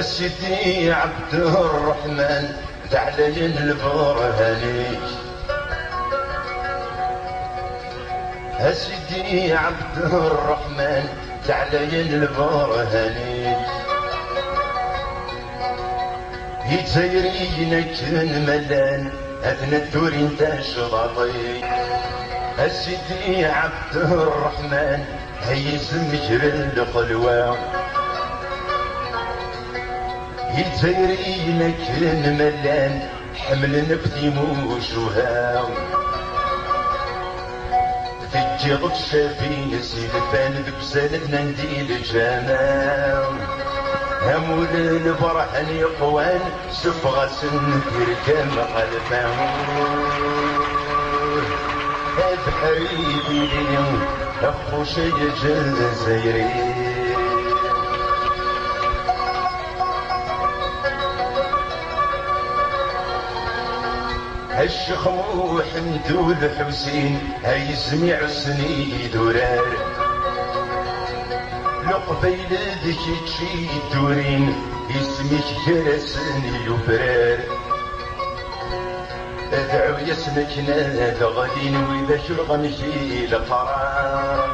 سيدي عبد الرحمن تعلي البرهاني، سيدي عبد الرحمن تعلي البرهاني، يتسيرين كن ملان أثنى الدورين تشرطي. سيدي عبد الرحمن هيز مجرى الخلوة، يتسيرين كن ملان حمل نبتي موشوها، في الجيض الشافين سيلفان بسالتنا نديل الجمال، همول البرحن يقوان سفغة سنكر كم قلبان. بحريبي اليوم أخو شي جزائري، الشيخ محمد الحسين هاي سميع سني درار، لقبيل ذيك تشي دورين اسمك جرسني يفرار. ادعو يسمك نادى غادين وإذا شرغن في القرار،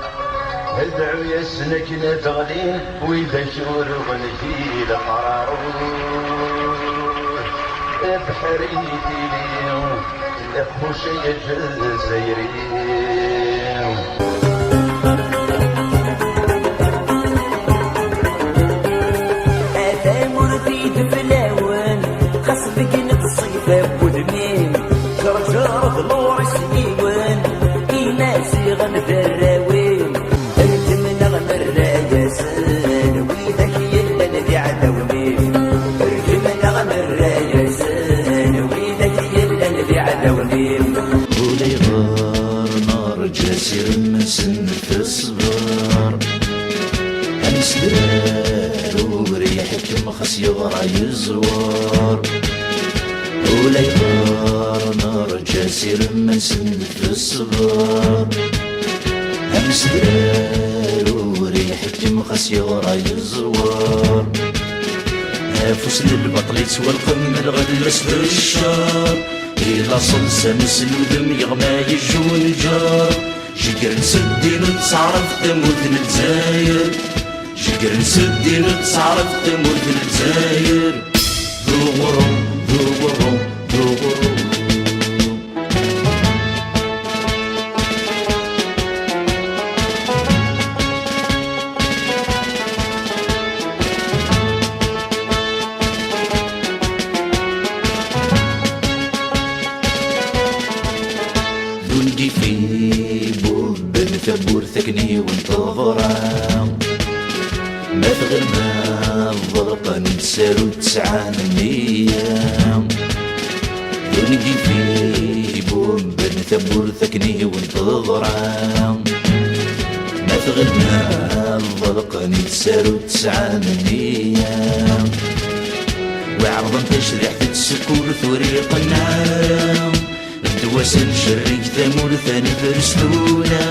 ادعو يسمك نادى غادين وإذا شرغن في القرار. بحريتي اليوم اخو شي جزائري، هذا مرتيد بلاون خصبك نتصيفه بودمين، جرجر ضلور سنيوان إناسي غنفراوين، ارتمنا غمراياسن ويدك يلا نبي عداونين، ارتمنا غمراياسن ويدك يلا نبي عداونين. ولي غار نار جاسر مسن في الصغار، هنسدار وريحك مخص يغرى يزوار. ولي غار نار جاسر مسن في الصغار، هنسدار وريحك مخص يغرى يزوار. هافوس للبطل يتسوى القم الغلس بالشار، إلا صلصة مسلودم يغمى يجون جار. شكر نسدين وتصعرف تموت نتزاير، شكر نسدين وتصعرف تموت نتزاير. ذو غرم ذو غرم ذو غرم، ولدي في بوب ثبور ثكني وانتظرا، ما تغير ما الضرقة نتسارو تسعة مية. ولدي في بوب ثبور ثكني وانتظرا، ما تغير ما الضرقة نتسارو تسعة مية. وعرضا تشريح تتسكور ثوريق النعام، دواسن شريك ثمور ثاني فرسلونا.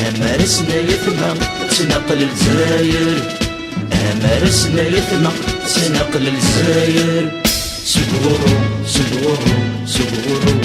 أمارسنا يثمى تنقل الجزاير، أمارسنا يثمى تنقل الجزاير. سبورو سبورو سبورو،